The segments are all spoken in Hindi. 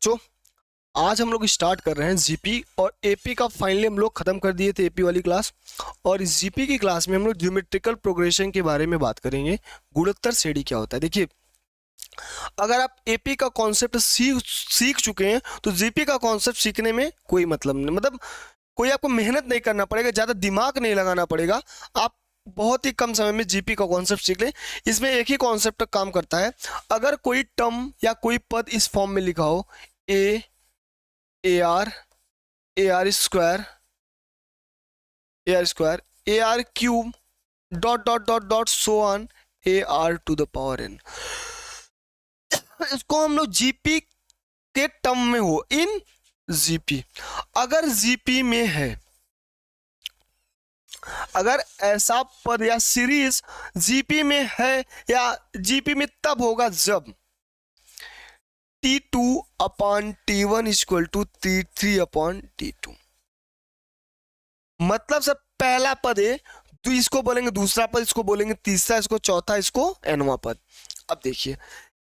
तो आज हम लोग स्टार्ट कर रहे हैं जीपी और एपी का फाइनली हम लोग खत्म कर दिए थे एपी वाली क्लास। और इस जीपी की क्लास में हम लोग ज्योमेट्रिकल प्रोग्रेशन के बारे में बात करेंगे। गुणोत्तर श्रेणी क्या होता है। देखिए, अगर आप एपी का कॉन्सेप्ट सीख चुके हैं तो जीपी का कॉन्सेप्ट सीखने में कोई मतलब नहीं, मतलब कोई आपको मेहनत नहीं करना पड़ेगा, ज़्यादा दिमाग नहीं लगाना पड़ेगा। आप बहुत ही कम समय में जीपी का कॉन्सेप्ट सीख लें। इसमें एक ही कॉन्सेप्ट काम करता है। अगर कोई टर्म या कोई पद इस फॉर्म में लिखा हो, a are square a are cube dot dot dot dot so on A R to the power n, इसको हम लोग जीपी के टर्म में हो इन जीपी। अगर जीपी में है, अगर ऐसा पद या सीरीज जीपी में है या जीपी में तब होगा जब T2 upon T1 equal to T3 upon T2। मतलब सर पहला पद है तो इसको बोलेंगे दूसरा पद, इसको बोलेंगे तीसरा, इसको चौथा, इसको एनवा पद। अब देखिए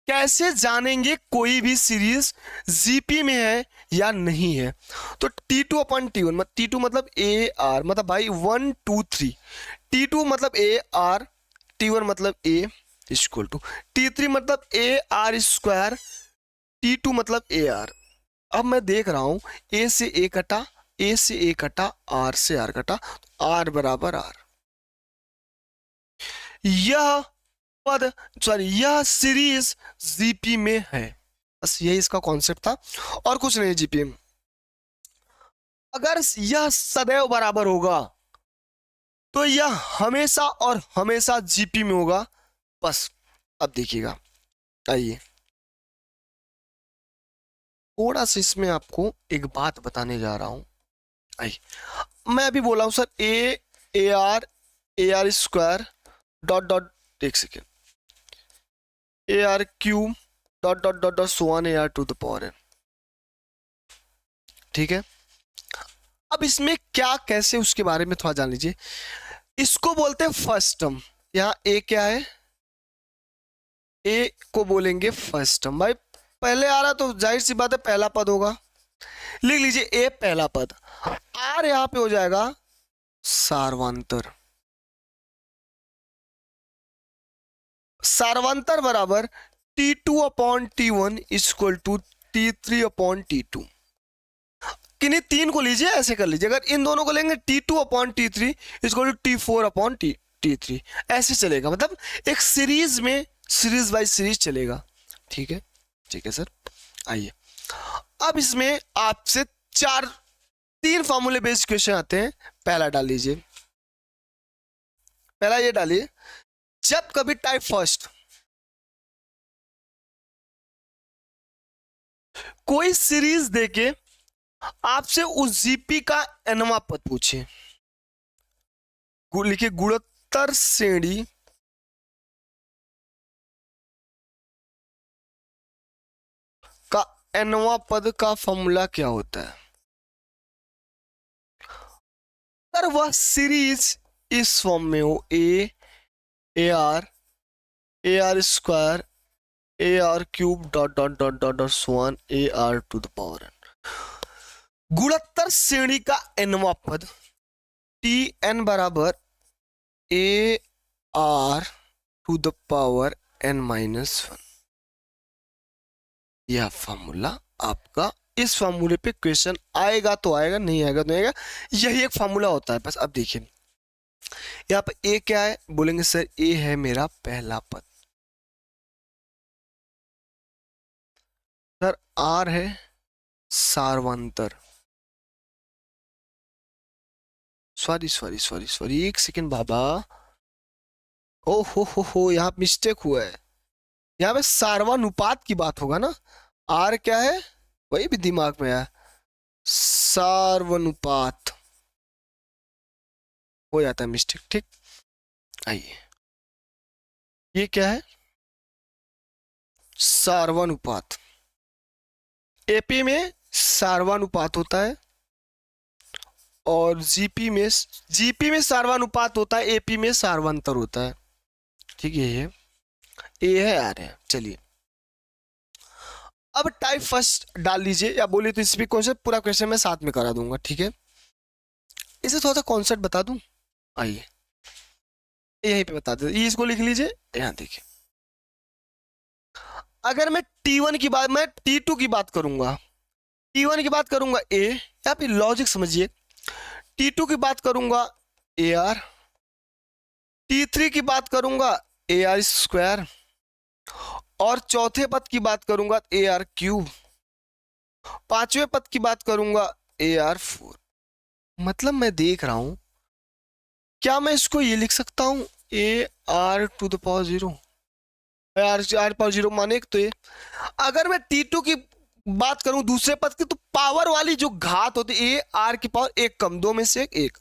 कैसे जानेंगे कोई भी सीरीज जीपी में है या नहीं है। तो T2 अपॉन T1 मतलब T2 मतलब ए आर, मतलब भाई 1 2 3, T2 मतलब ए आर, T1 मतलब ए इक्वल टू T3 मतलब ए आर स्क्वायर, T2 मतलब ए आर। अब मैं देख रहा हूं ए से ए कटा, ए से ए कटा, आर से आर कटा, तो आर बराबर आर। यह पद यह सीरीज जीपी में है। बस यही इसका कॉन्सेप्ट था और कुछ नहीं जीपी में। अगर यह सदैव बराबर होगा तो यह हमेशा और हमेशा जीपी में होगा। बस अब देखिएगा, आइए थोड़ा सा इसमें आपको एक बात बताने जा रहा हूं। आइए मैं अभी बोला हूं sir A are square dot dot, एक second, A are cube dot dot dot dot so on A R to the power N. ठीक है, अब इसमें क्या कैसे उसके बारे में थोड़ा जान लीजिए। इसको बोलते हैं फर्स्ट टर्म। यहाँ ए क्या है, ए को बोलेंगे फर्स्ट टर्म। भाई पहले आ रहा तो जाहिर सी बात है पहला पद होगा, लिख लीजिए ए पहला पद। आर यहां पे हो जाएगा सार्वंतर। सार्वंतर बराबर T2 upon T1 equal to T3 upon T2। किन्हीं तीन को लीजिए, ऐसे कर लीजिए। अगर इन दोनों को लेंगे T2 upon T3 equal to T4 upon T3, ऐसे चलेगा। मतलब एक सीरीज में सीरीज बाय सीरीज चलेगा। ठीक है, ठीक है सर। आइए अब इसमें आपसे तीन फॉर्मूले बेस्ड क्वेश्चन आते हैं। पहला डाल लीजिए, पहला ये डालिए, जब कभी टाइप फर्स्ट कोई सीरीज देके आपसे उस जीपी का एनवा पद पूछे, लिखिए गुणोत्तर श्रेणी का एनवा पद का फॉर्मूला क्या होता है। अगर वह सीरीज इस फॉर्म में हो, a are square a are cube dot dot dot dot dot so on A R to the power n. गुणोत्तर श्रेणी का एनवा पद टी एन बराबर a are to the power n minus 1। यह फॉर्मूला आपका, इस फॉर्मूले पे क्वेश्चन आएगा तो आएगा, नहीं आएगा तो नहीं आएगा। यही एक फॉर्मूला होता है बस। अब देखिए यहाँ पे ए क्या है, बोलेंगे सर ए है मेरा पहला पद, सर आर है सार्वंतर। सॉरी एक सेकेंड बाबा, ओ हो यहाँ मिस्टेक हुआ है। यहाँ पे सार्वानुपात की बात होगा ना, आर क्या है वही भी दिमाग में आया, सार्वानुपात हो जाता है मिस्टेक। ठीक, आइए ये क्या है, सार्वानुपात। एपी में सार्वानुपात होता है और जीपी में सार्वानुपात होता है, एपी में सार्वंतर होता है। ठीक है, ये ए है आर है। चलिए अब टाइप फर्स्ट डाल लीजिए, या बोलिए तो इस भी क्वेश्चन, पूरा क्वेश्चन मैं साथ में करा दूंगा, ठीक है। इसे थोड़ा सा कॉन्सेप्ट बता दूं, आइए यहीं पे बता दे, ये इसको लिख लीजिए, यहाँ देखिए। अगर मैं T1 की बात, मैं T2 की बात करूंगा, T1 की बात करूंगा ए, या फिर लॉजिक समझिए, T2 की बात करूंगा ए आर, T3 की बात करूंगा ए आर स्क्वायर, और चौथे पद की बात करूंगा ए आर क्यूब, पांचवें पद की बात करूंगा ए आर 4। मतलब मैं देख रहा हूं, क्या मैं इसको ये लिख सकता हूं a are to the power 0, r power 0 माने एक तो ये। अगर मैं T2 की बात करूं दूसरे पद की, तो पावर वाली जो घात होती है ए आर की पावर एक कम, दो में से एक।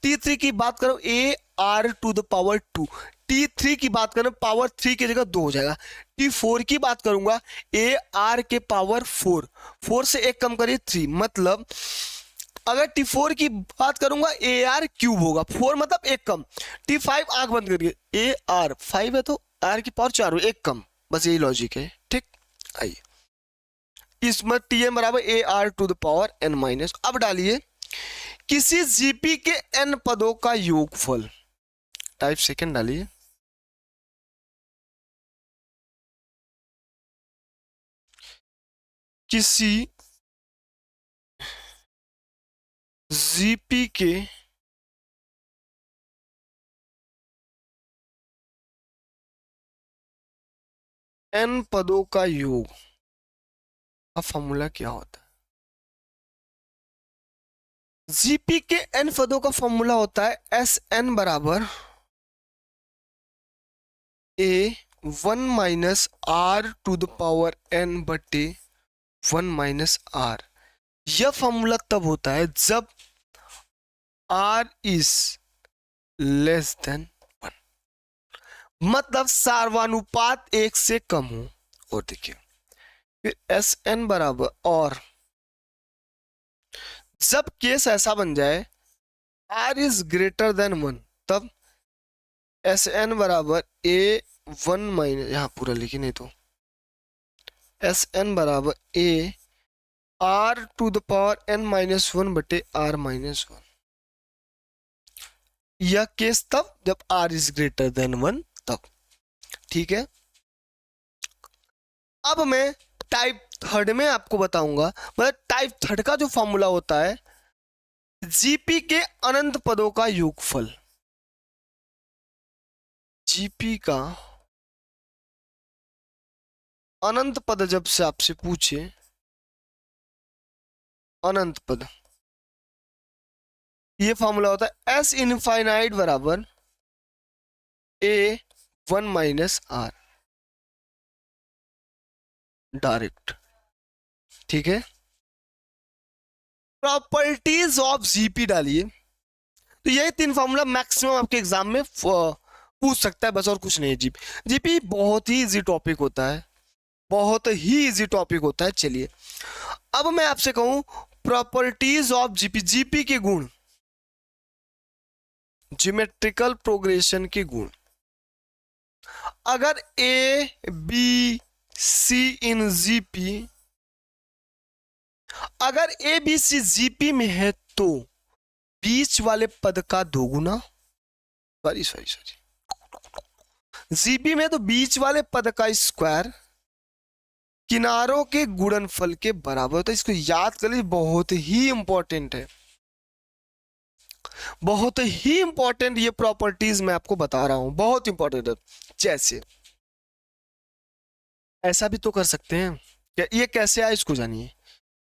T3 की बात करो a are to the power 2, T3 की बात करें पावर 3 की जगह 2 हो जाएगा। T4 की बात करूंगा ए आर के पावर 4, 4 से एक कम करिए 3, मतलब अगर T4 की बात करूंगा ए आर क्यूब होगा, 4 मतलब एक कम। T5 आंख बंद करिए, ए आर 5 है तो आर की पावर 4 हो, एक कम, बस यही लॉजिक है, ठीक। आइए इसमें Tm बराबर a are to the power n minus. अब डालिए किसी जीपी के n पदों का योगफल, टाइप सेकंड डालिए, किसी जीपी के n पदों का योग का फॉर्मूला क्या होता है। जीपी के n पदों का फॉर्मूला होता है एस एन बराबर a 1 minus r to the power n बटे 1 माइनस आर। यह फॉर्मूला तब होता है जब r इज लेस देन 1, मतलब सार्वनुपात 1 से कम हो। और देखिए फिर एस एन बराबर, और जब केस ऐसा बन जाए r इज ग्रेटर देन 1, तब एस एन बराबर ए 1 माइनस, यहां पूरा लिखी नहीं तो एस एन बराबर a are to the power n minus 1 बटे आर माइनस 1। यह केस तब जब r इज ग्रेटर देन 1, तब, ठीक है। अब मैं टाइप थर्ड में आपको बताऊंगा, मतलब टाइप थर्ड का जो फॉर्मूला होता है जीपी के अनंत पदों का योगफल। जीपी का अनंत पद जब से आपसे पूछे, अनंत पद, ये फॉर्मूला होता है एस इनफाइनाइट बराबर ए 1 माइनस आर, डायरेक्ट, ठीक है। प्रॉपर्टीज ऑफ जीपी डालिए, तो यही 3 फॉर्मूला मैक्सिमम आपके एग्जाम में पूछ सकता है, बस और कुछ नहीं। जीपी जीपी बहुत ही इजी टॉपिक होता है, बहुत ही इजी टॉपिक होता है। चलिए अब मैं आपसे कहूं प्रॉपर्टीज ऑफ जीपी, जीपी के गुण, ज्योमेट्रिकल प्रोग्रेशन के गुण। अगर A B C in GP, अगर ए बी सी जीपी में है तो बीच वाले पद का दोगुना, सॉरी सॉरी सॉरी, जीपी में तो बीच वाले पद का स्क्वायर किनारों के गुणनफल के बराबर होता है। इसको याद कर लीजिए, बहुत ही इंपॉर्टेंट है, बहुत ही इंपॉर्टेंट ये प्रॉपर्टीज मैं आपको बता रहा हूं, बहुत इंपॉर्टेंट है। जैसे ऐसा भी तो कर सकते हैं, ये कैसे आया इसको जानिए।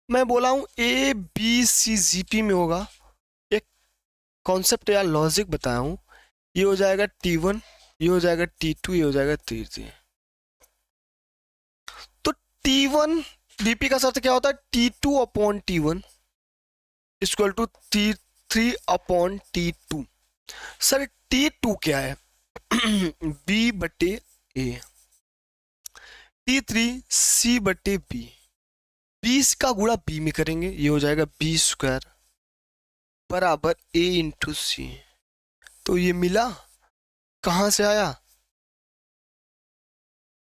मैं बोला हूं ए बी सी जीपी में होगा, एक कॉन्सेप्ट या लॉजिक बताया हूं, ये हो जाएगा T1, ये हो जाएगा T2, ये हो जाएगा T3। तो T1 जीपी का शर्त क्या होता है, T2 upon T1 equal to T3 upon T2। Sir T2 क्या है B बटे A, T3 C बटे B, 20 का गुणा B में करेंगे, ये हो जाएगा B स्क्वायर बराबर A इंटू सी। तो ये मिला, कहां से आया,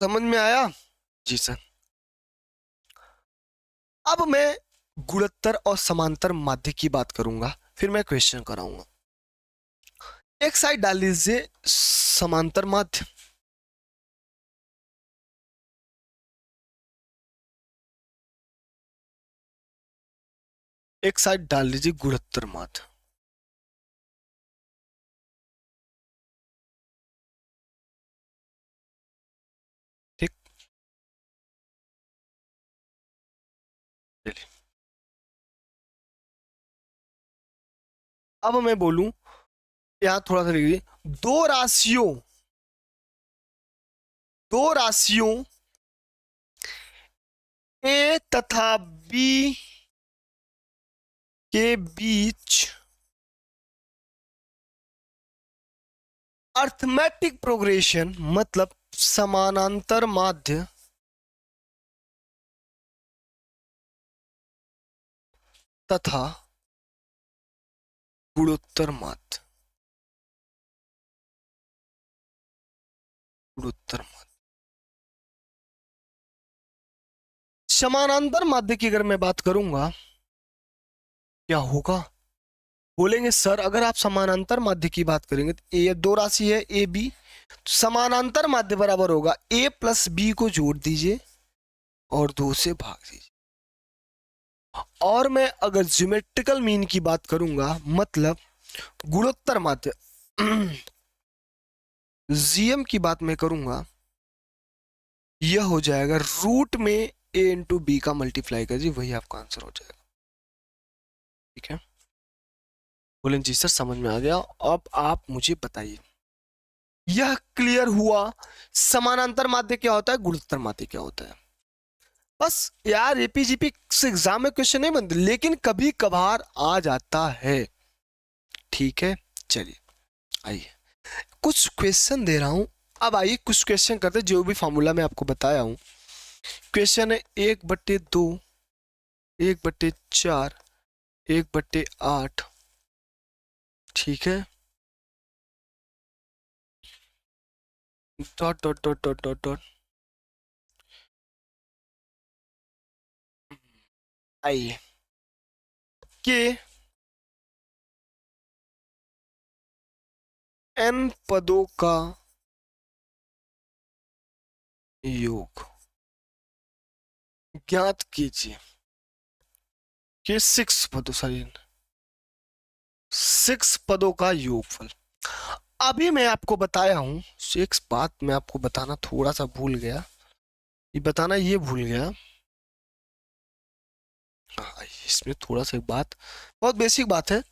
समझ में आया जी सर। अब मैं गुणोत्तर और समांतर माध्य की बात करूंगा, फिर मैं क्वेश्चन कराऊंगा। एक साइड डाल लीजिए समांतर माध्य, एक साइड डाल लीजिए गुणोत्तर माध्य। ठीक, चलिए अब मैं बोलूं, यहां थोड़ा सा लिखिए, दो राशियों ए तथा बी के बीच अर्थमेटिक प्रोग्रेशन मतलब समानांतर माध्य तथा गुणोत्तर माध्य, गुणोत्तर माध्य। समानांतर माध्य की अगर मैं बात करूंगा क्या होगा, बोलेंगे सर अगर आप समानांतर माध्य की बात करेंगे तो ए दो राशि है ए बी, समानांतर माध्य बराबर होगा ए प्लस बी को जोड़ दीजिए और 2 से भाग दीजिए। और मैं अगर ज्योमेट्रिकल मीन की बात करूंगा मतलब गुणोत्तर माध्य जीएम की बात मैं करूंगा, यह हो जाएगा रूट में ए इंटू बी का मल्टीप्लाई कर जी, वही आपका आंसर हो जाएगा। ठीक है, बोलें जी सर समझ में आ गया। अब आप मुझे बताइए, यह क्लियर हुआ समानांतर माध्य क्या होता है, गुणोत्तर माध्य क्या होता है। बस यार एपीजीपी से एग्जाम में क्वेश्चन नहीं बनते, लेकिन कभी कभार आ जाता है। ठीक है, चलिए आइए कुछ क्वेश्चन दे रहा हूं। अब आइए कुछ क्वेश्चन करते हैं, जो भी फॉर्मूला मैं आपको बताया हूं। क्वेश्चन है 1/2, 1/4, 1/8। ठीक है, dot dot dot dot dot dot. आइए कि n पदों का योग ज्ञात कीजिए कि 6 पदों का योगफल। अभी मैं आपको बताया हूं, एक बात मैं आपको बताना थोड़ा सा भूल गया, ये भूल गया। हाँ, इसमें थोड़ा सा एक बात, बहुत बेसिक बात है,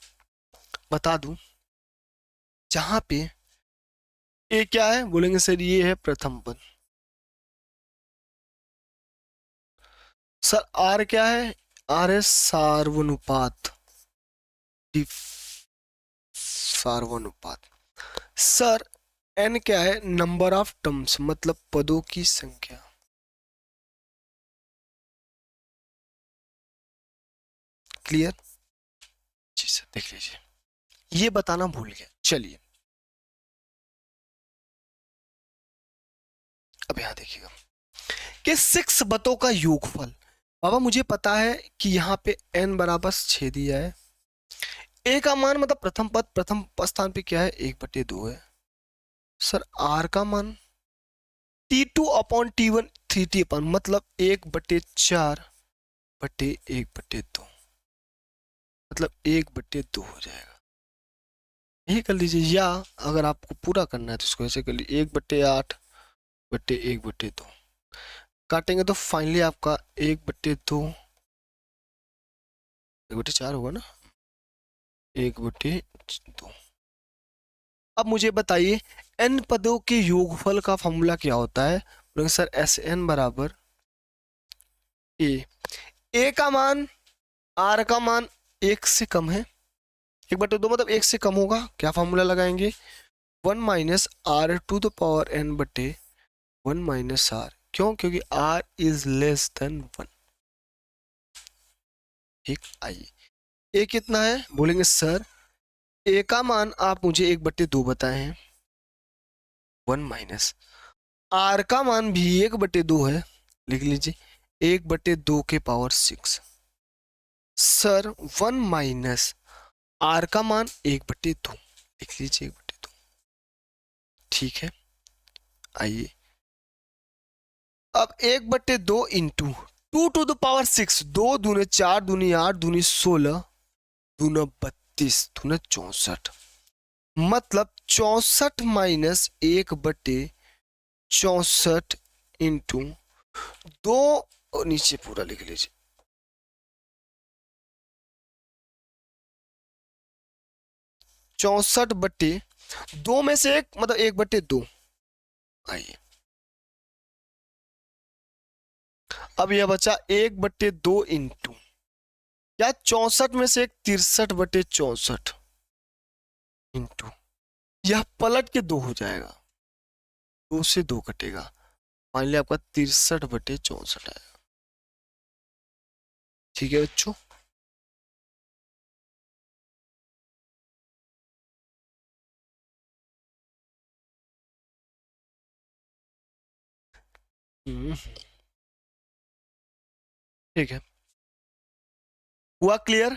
बता दूं। जहां पे ए क्या है, बोलेंगे सर ये है प्रथम पद। सर आर क्या है, आर है सार्वनुपात, सार्वनुपात। सर एन क्या है, नंबर ऑफ टर्म्स मतलब पदों की संख्या। क्लियर जी सर, देख लीजिए, ये बताना भूल गया। चलिए अब यहां देखिएगा कि 6 पदों का योगफल। बाबा मुझे पता है कि यहाँ पे n बराबर 6 दिया है, ए का मान मतलब प्रथम पद, प्रथम स्थान पे क्या है 1/2 है। सर आर का मान T2/T1 3T अपन मतलब 1/4/1/2 मतलब 1/2 हो जाएगा। यही कर लीजिए, या अगर आपको पूरा करना है तो इसको ऐसे कर लीजिए 1/8/1/2 काटेंगे तो फाइनली आपका 1/2 1/4 होगा ना, 1/2। अब मुझे बताइए n पदों के योगफल का फॉर्मूला क्या होता है। बोलेंगे सर Sn बराबर ए का मान r का मान 1 से कम है, 1/2 मतलब 1 से कम होगा, क्या फॉर्मूला लगाएंगे 1 minus r to the power n बटे 1 माइनस r। क्यों, क्योंकि r इज लेस देन 1। ठीक, आइए ए कितना है, बोलेंगे सर ए का मान आप मुझे 1/2 बताए हैं, 1 माइनस आर का मान भी 1/2 है, लिख लीजिए 1/2 के पावर 6। सर 1 माइनस आर का मान 1/2 लिख लीजिए, 1/2। ठीक है, आइए अब 1/2 इंटू 2⁻6, 2 दूने 4, दूनी 8, दूनी 16, दूना 32, दूना 64, मतलब 64 माइनस 1/64 इंटू 2, नीचे पूरा लिख लीजिए, 64/2 में से एक मतलब 1/2। आइए अब यह बचा 1/2 इंटू क्या 64 में से एक 63/64 इंटू, यह पलट के 2 हो जाएगा, 2 से 2 कटेगा, मान लिया आपका 63/64 आएगा। ठीक है बच्चों, ठीक है, हुआ क्लियर?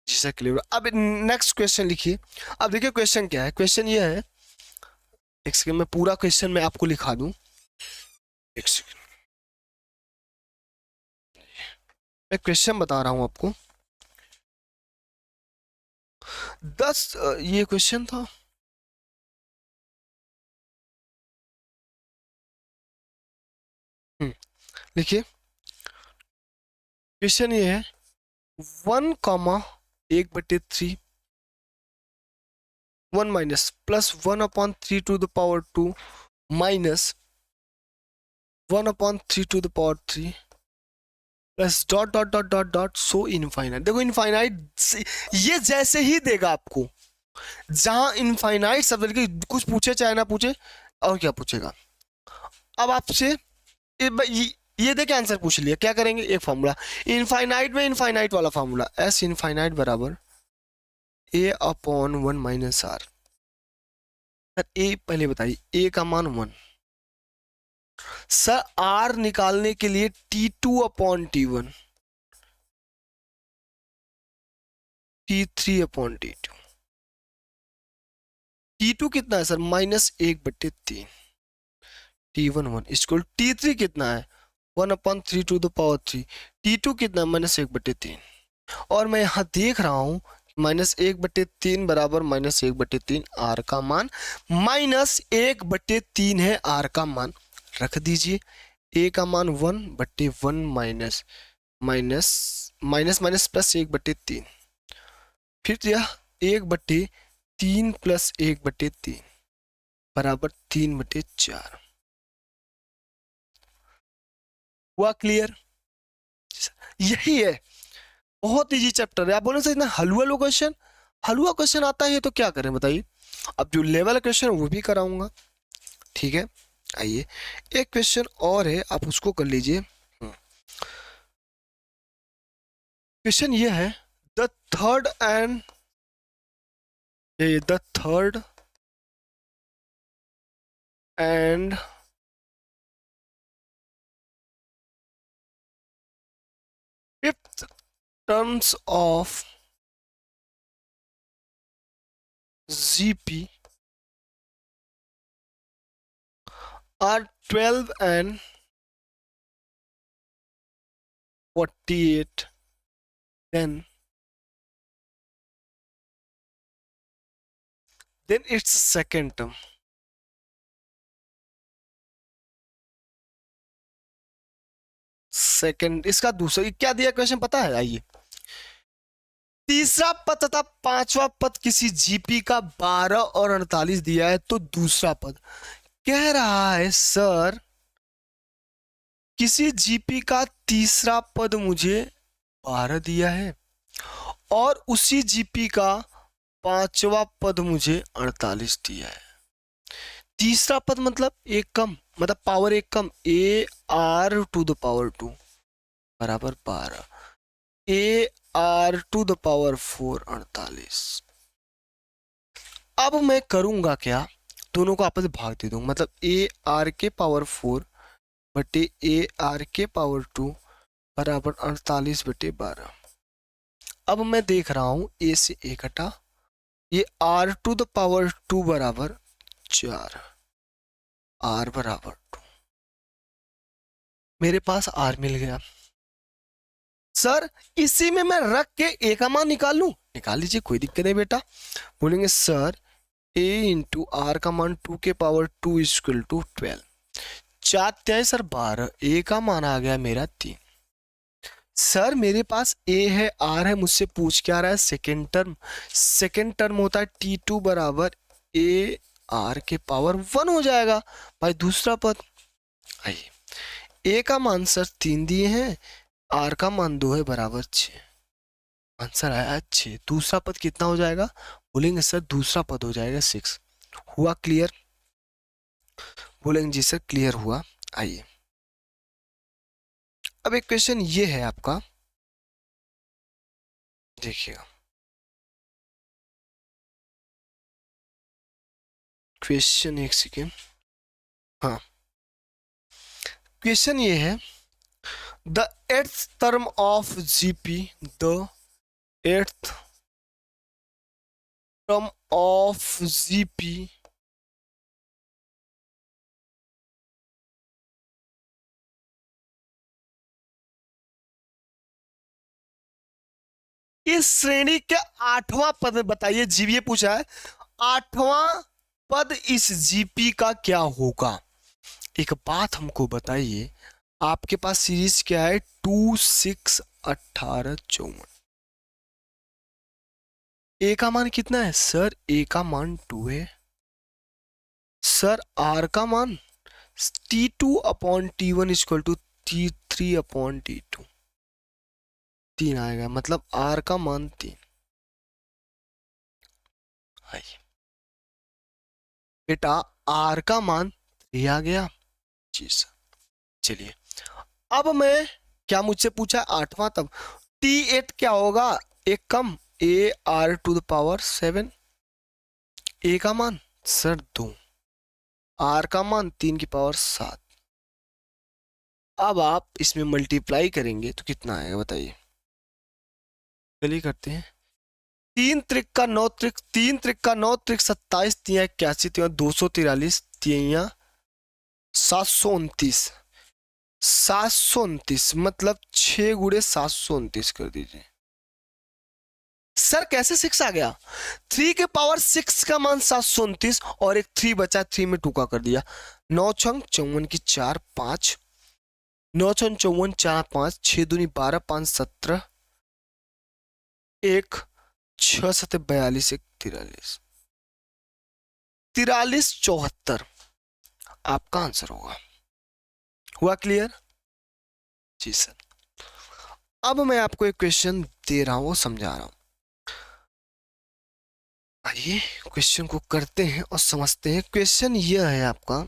जी सर क्लियर। अब नेक्स्ट क्वेश्चन लिखिए। अब देखिए क्वेश्चन क्या है, क्वेश्चन ये है, एक सेकंड में पूरा क्वेश्चन मैं आपको लिखा दूं, एक सेकंड, मैं क्वेश्चन बता रहा हूं आपको। 10 ये क्वेश्चन था, लिखिए क्वेश्चन ये है 1,1/3 1 minus plus 1/3 minus 1/3 plus dot dot dot dot dot so infinite. देखो इनफाइनाइट ये जैसे ही देगा आपको, जहां इनफाइनाइट शब्द के कुछ पूछे चाहे ना पूछे, और क्या पूछेगा। अब आपसे ये देख आंसर पूछ लिया, क्या करेंगे, एक फॉर्मूला इनफाइनाइट में, इनफाइनाइट वाला फॉर्मूला, एस इनफाइनाइट बराबर a/1 माइनस आर। ए पहले बताइए, ए का मान 1, सर आर निकालने के लिए T2/T1, T3/T2, T2 कितना है सर -1/3, T1 1 इक्वल T3 कितना है 1/3 T2 कितना है -1/3, और मैं यहां देख रहा हूं -1/3 बराबर -1/3 आर का मान -1/3 है, आर का मान रख दीजिए, ए का मान 1/1 minus minus minus minus plus 1/3, फिर यह 1/3 प्लस 1/3 बराबर 3/4। हुआ क्लियर? यही है, बहुत इजी चैप्टर है। आप बोले सर इतना हलवा लो क्वेश्चन, हलवा क्वेश्चन आता है तो क्या करें बताइए। अब जो लेवल क्वेश्चन वो भी कराऊंगा, ठीक है। आइए एक क्वेश्चन और है, आप उसको कर लीजिए। क्वेश्चन ये है the third and fifth terms of GP are 12 and 48, then its second term, second इसका दूसरा क्या दिया क्वेश्चन पता है, आइए। तीसरा पद तथा पांचवा पद किसी जीपी का 12 और 48 दिया है, तो दूसरा पद कह रहा है सर किसी जीपी का तीसरा पद मुझे 12 दिया है और उसी जीपी का पांचवा पद मुझे 48 दिया है। तीसरा पद मतलब एक कम, मतलब पावर एक कम, AR⁴ बराबर 12, AR⁴ 48। अब मैं करूंगा क्या, दोनों को आपस में भाग दे दूंगा, मतलब AR⁴ बटे AR⁴ बराबर 48/12। अब मैं देख रहा हूं ए से ए कटा, ये r⁴ बराबर 4, r बराबर 2, मेरे पास r मिल गया। सर इसी में मैं रख के ए का मान निकाल लूं, निकाल लीजिए, कोई दिक्कत नहीं बेटा। बोलेंगे सर a इंटू आर का मान 2 के पावर 2 इक्वल टू 12, 4 त्याई सर 12, ए का मान आ गया मेरा 3। सर मेरे पास ए है आर है, मुझसे पूछ क्या रहा है सेकेंड टर्म, सेकेंड टर्म होता है t2 बराबर ए आर के पावर 1 हो जाएगा भाई दूसरा पद। आइए ए का मान सर 3 दिए हैं, आर का मान 2 है बराबर 6, आंसर आया 6। दूसरा पद कितना हो जाएगा, बोलेंगे सर दूसरा पद हो जाएगा 6। हुआ क्लियर, बोलेंगे जी सर क्लियर हुआ। आइए अब एक क्वेश्चन ये है आपका, देखिएगा क्वेश्चन, एक सेकेंड, हाँ क्वेश्चन ये है, the eighth term of GP, the eighth term of GP इस श्रेणी के 8वां पद बताइए, जीवीए पूछा है 8वां पद इस जीपी का क्या होगा। एक बात हमको बताइए, आपके पास सीरीज क्या है 2 6 18 54, ए का मान कितना है सर, ए का मान 2 है सर, आर का मान T2 upon T1 equal to T3 upon T2, 3 आएगा, मतलब आर का मान 3। बेटा आर का मान 3 आ गया जी सर। चलिए अब मैं, क्या मुझसे पूछा है 8वां, तब T8 क्या होगा, एक कम A are to the power 7, A का मान सर 2, आर का मान 3 की पावर 7। अब आप इसमें मल्टीप्लाई करेंगे तो कितना आएगा बताइए, चलिए करते हैं। 3 त्रिक का 9 त्रिक, 3 त्रिक का 9 त्रिक 27, 3 81, 243, 3 729, 729 मतलब 6 गुणे 729 कर दीजिए। सर कैसे 6 आ गया, 3 के पावर 6 का मान 729 और एक 3 बचा, 3 में टूका कर दिया, 9 छंग 54 की 4 5, 9 छंग 54 4 5, 6 दूनी 12 5 17, 1 6 7 42 1 43, 43 74 आपका आंसर होगा। हुआ क्लियर जी सर। अब मैं आपको एक क्वेश्चन दे रहा हूं, समझा रहा हूं, आइए क्वेश्चन को करते हैं और समझते हैं। क्वेश्चन यह है आपका,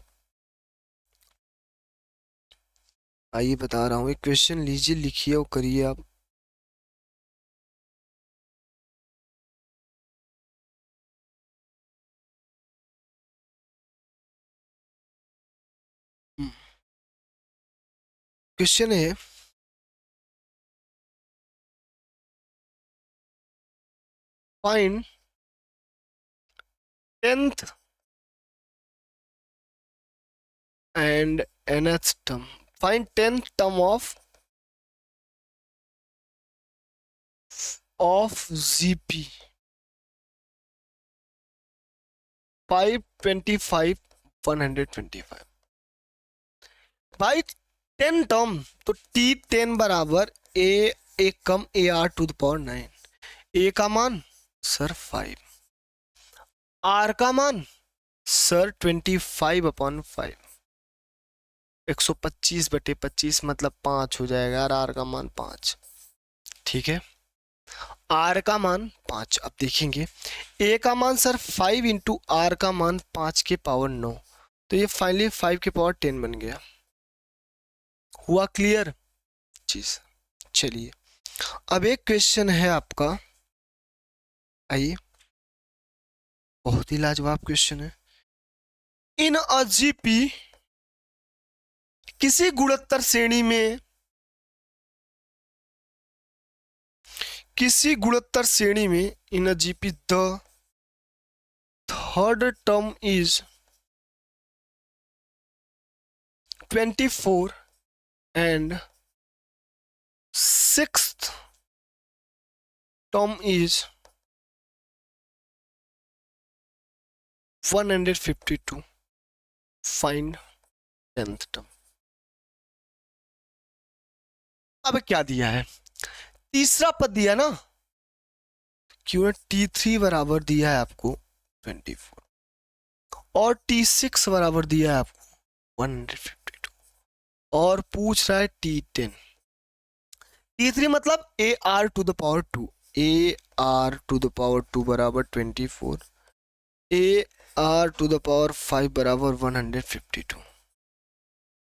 आइए बता रहा हूं, एक क्वेश्चन लीजिए, लिखिए और करिए आप। क्वेश्चन है, find 10th and nth term, find 10th term of GP 525 125। भाई 10 टर्म तो T10 बराबर ए, एक कम A are to the power 9, A का मान सर 5, आर का मान सर 25 अपॉन 5, 125 बटे 25 मतलब 5 हो जाएगा, और आर का मान 5, ठीक है, आर का मान 5। अब देखेंगे ए का मान सर 5 इंटू आर का मान 5 के पावर 9, तो ये फाइनली 5 के पावर 10 बन गया। हुआ क्लियर चीज। चलिए अब एक क्वेश्चन है आपका, आइए, बहुत ही लाजवाब क्वेश्चन है। इन अ जीपी, किसी गुणोत्तर श्रेणी में किसी गुणोत्तर श्रेणी में in GP the third term is 24 and sixth term is 152. Find 10th term. अब क्या दिया है? तीसरा पद दिया ना, क्यों T3 बराबर दिया है आपको 24 और T6 बराबर दिया है आपको 152 और पूछ रहा है T10. T3 मतलब AR to the power 2, AR to the power 2 बराबर 24, AR to the power 5 बराबर 152.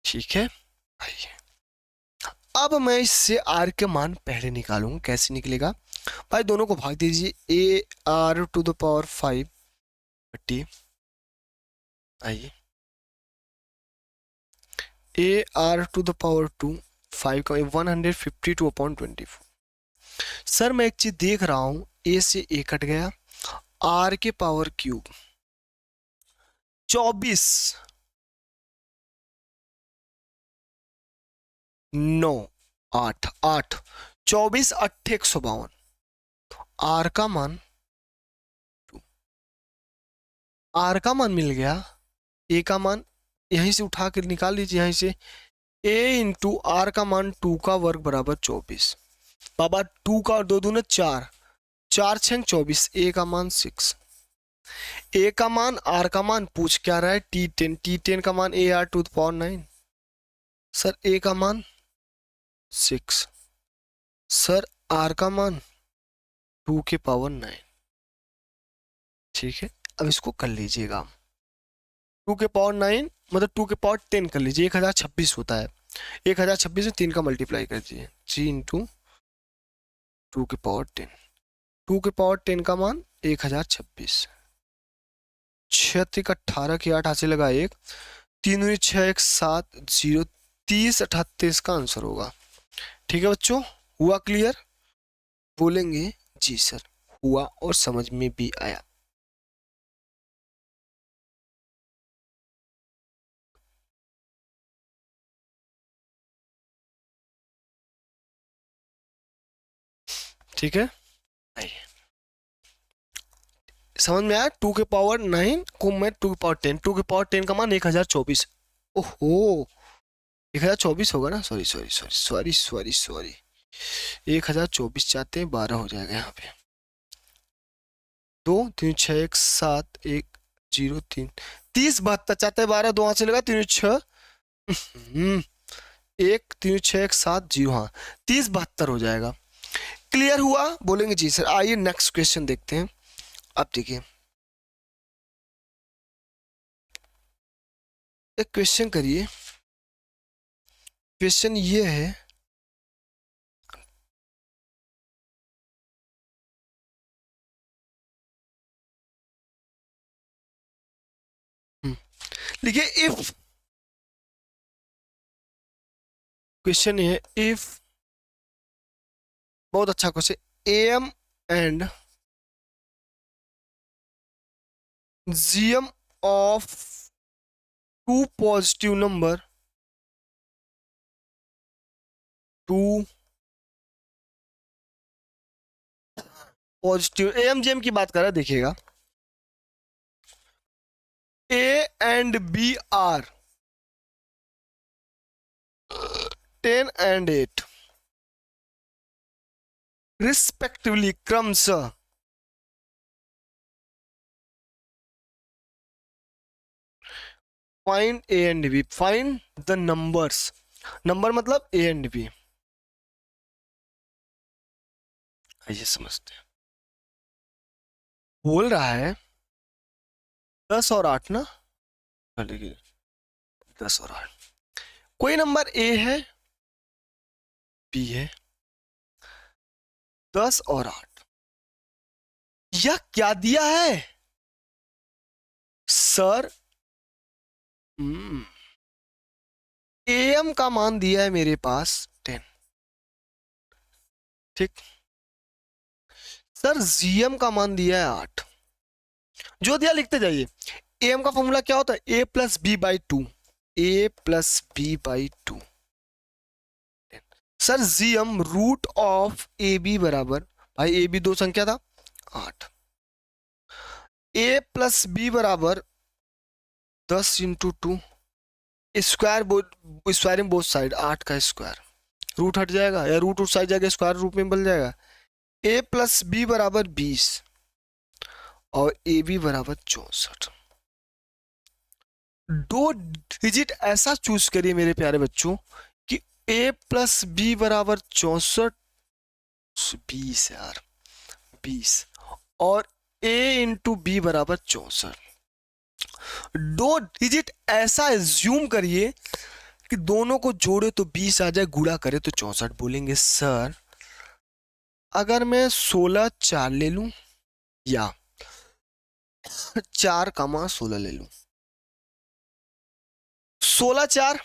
ठीक है, आइए अब मैं इससे R के मान पहले निकालूंगा. कैसे निकलेगा भाई? दोनों को भाग दीजिए. AR to the power 5 बट्टी, आइए AR to the power 2 5 का 152 अपॉन 24. सर मैं एक चीज देख रहा हूं, A से A कट गया, R के पावर क्यूब 24 9 8 8 24 8 152. R का मान मिल गया. A का मान यहीं से उठा कर निकाल लीजिए, यहीं से A इंटू R का मान 2 का वर्ग बराबर 24. बाबा 2 का 2 दूने 4, 4 6 24. A का मान 6, A का मान R का मान पूछ क्या रहा है? T10. T10 का मान AR to the power 9. Sir A का मान 6, सर R का मान 2 के पावर 9. ठीक है, अब इसको कर लीजिएगा. 2 के पावर 9 मतलब 2 के पावर 10 कर लीजिए. 1026 होता है. 1026 में 3 का मल्टीप्लाई कर दीजिए. 3 इंटू 2 के पावर 10. 2 के पावर 10 का मान 1026. 6 18 की 8 हाथ से लगा 1, 3 6 1 7 0 30 38 का आंसर होगा. ठीक है बच्चों, हुआ क्लियर? बोलेंगे जी सर हुआ और समझ में भी आया. ठीक है, आइए समझ में आया. 2 के पावर 9 को मैं 2 के पावर 10, 2 के पावर 10 का मान 1024. ओहो 1024 होगा ना, sorry sorry sorry sorry sorry sorry 1024 चाहते हैं 12 हो जाएगा यहाँ पे. 2 3 6 1 7 1 0 3 30 72 चाहते हैं 12, 2 हाथ से लगा 3 6 1 3 6 1 7 0. हाँ 30 72 हो जाएगा. क्लियर हुआ? बोलेंगे जी सर. आइए नेक्स्ट क्वेश्चन देखते हैं. अब देखिए एक क्वेश्चन करिए. क्वेश्चन ये है, देखिए इफ क्वेश्चन है, इफ बहुत अच्छा question. AM and GM of 2 positive number, 2 positive AM GM की बात कर रहा है. देखिएगा A and B are 10 and 8 respectively क्रमशः find A and B. find the numbers. Number मतलब A and B. आइए समझते हैं. बोल रहा है 10 और 8 ना, 10 और 8. कोई नंबर A है, B है, 10 और 8. यह क्या दिया है सर? AM का मान दिया है मेरे पास 10. ठीक, सर जीएम का मान दिया है 8, जो दिया लिखते जाइए। एम का फॉर्मूला क्या होता है? A plus B by two, A plus B by two. Sir GM root of A B बराबर, भाई ए बी दो संख्या था 8, ए प्लस बी बराबर 10 into two, square square in both side, 8 का स्क्वायर, रूट हट जाएगा या रूट उस साइड जाएगा स्क्वायर रूट में बन जाएगा। ए प्लस बी बराबर 20 और ए बी बराबर 64। दो डिजिट ऐसा चूज करिए मेरे प्यारे बच्चों कि ए प्लस बी बराबर 64, 20 यार 20, और ए इंटू बी बराबर 64। दो डिजिट ऐसा एज्यूम करिए कि दोनों को जोड़े तो 20 आ जाए, गुणा करे तो 64। बोलेंगे सर अगर मैं 16 4 ले लूं या 4, 16 ले लूं, 16 4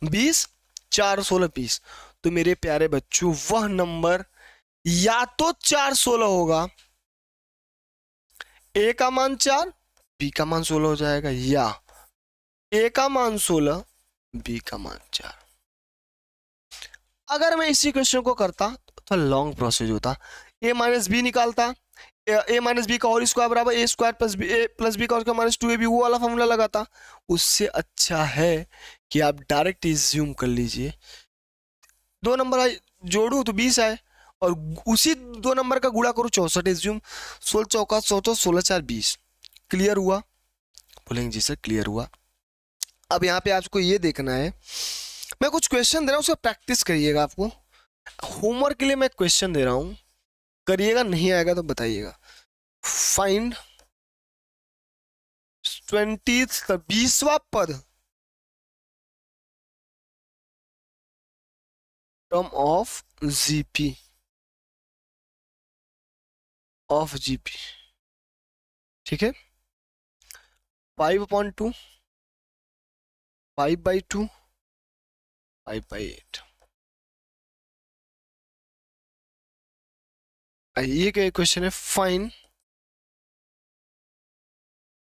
20, 4 16 20, तो मेरे प्यारे बच्चों वह नंबर या तो 4 16 होगा, ए का मान 4 बी का मान 16 हो जाएगा, या ए का मान 16 बी का मान 4। अगर मैं इसी क्वेश्चन को करता तो लॉन्ग प्रोसेस होता, ए माइनस बी निकालता, ए माइनस बी का और स्क्वायर बराबर ए स्क्वायर प्लस बी, ए प्लस बी का और माइनस 2ab, वो वाला फॉर्मूला लगाता। उससे अच्छा है कि आप डायरेक्ट इज्यूम कर लीजिए, दो नंबर आए जोड़ू तो 20 आए, और उसी दो नंबर का गुणा करो 64, इज्यूम 16 चौका 14, 16 4 20। क्लियर हुआ? बोलेंगे जी सर क्लियर हुआ। अब यहाँ पे आपको ये देखना है, मैं कुछ क्वेश्चन दे रहा हूँ उसको प्रैक्टिस करिएगा। आपको होमवर्क के लिए मैं क्वेश्चन दे रहा हूँ, करिएगा, नहीं आएगा तो बताइएगा। फाइंड 20वां पद term of GP, of GP, ठीक है। 5/2, 5/2, 5/8। ये क्या क्वेश्चन है? Fine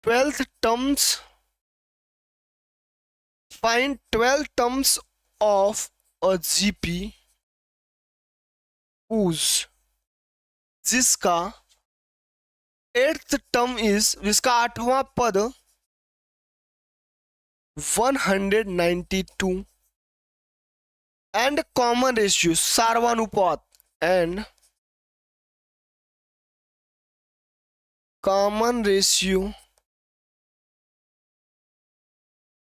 12 terms, find 12 terms of a GP whose, जिसका 8th टर्म इज, जिसका 8वां पद 192 एंड कॉमन रेशियो, सार्वनुपात एंड कॉमन रेशियो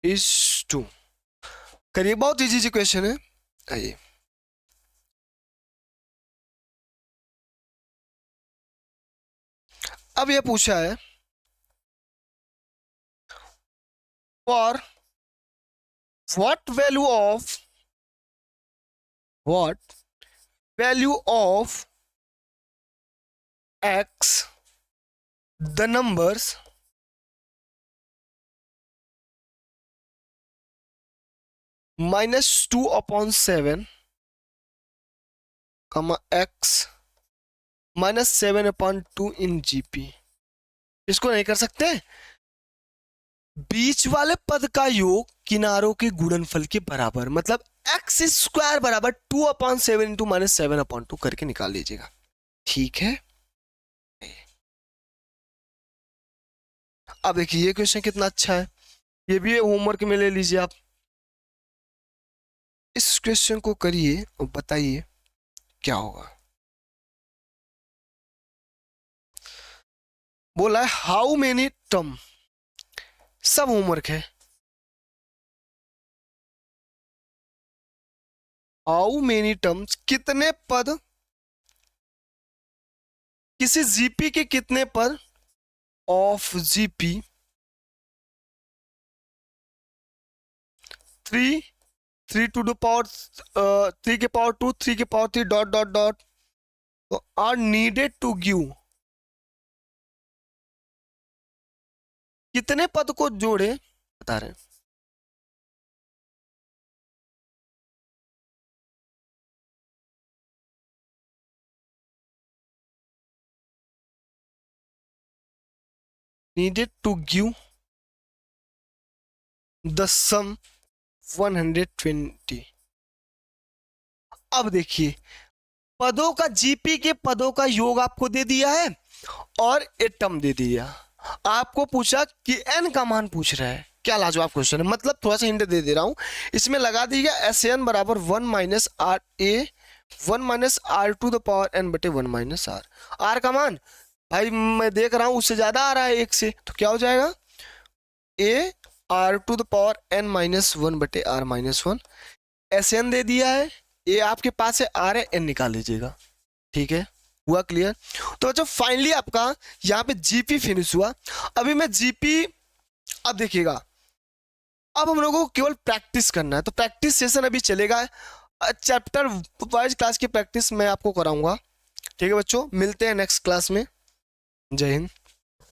इज 2। करिए, बहुत इजी क्वेश्चन है। आइए, अब ये पूछा है for what value of, what value of x the numbers -2/7 x -7/2 in GP. इसको नहीं कर सकते? बीच वाले पद का योग किनारों के गुणनफल के बराबर, मतलब एक्स स्क्वायर बराबर 2/7 इंटू -7/2 करके निकाल लीजिएगा, ठीक है। अब देखिए ये क्वेश्चन कितना अच्छा है, ये भी होमवर्क में ले लीजिए आप। इस क्वेश्चन को करिए और बताइए क्या होगा। बोला है हाउ मेनी टर्म, सब होमवर्क है। हाउ मेनी टर्म्स, कितने पद, किसी जीपी के कितने पद of GP 3, 3 to the power 3 के पावर 2, 3 के power 3 dot dot dot are needed to give, कितने पद को जोड़े बता रहे हैं। needed to give the sum 120। अब देखिए पदों का जीपी के पदों का योग आपको दे दिया है और ए टर्म दे दिया। आपको पूछा कि एन का मान पूछ रहा है। क्या लाजवाब क्वेश्चन है। मतलब थोड़ा सा हिंट दे रहा हूं, इसमें लगा दीजिएगा एस एन बराबर 1 minus r a 1 minus r to the power n बटे 1 माइनस आर। आर का मान भाई मैं देख रहा हूं उससे ज्यादा आ रहा है एक से, तो क्या हो जाएगा a are to the power n minus 1 बटे आर माइनस 1। एस एन दे दिया है, ए आपके पास है, आर है, एन निकाल लीजिएगा। ठीक है, हुआ क्लियर। तो बच्चों फाइनली आपका यहाँ पे जीपी फिनिश हुआ। अभी मैं जीपी, अब देखिएगा अब हम लोगों को केवल प्रैक्टिस करना है, तो प्रैक्टिस सेशन अभी चलेगा। चैप्टर वाइज क्लास की प्रैक्टिस मैं आपको कराऊंगा। ठीक है बच्चों, मिलते हैं नेक्स्ट क्लास में। जय हिंद।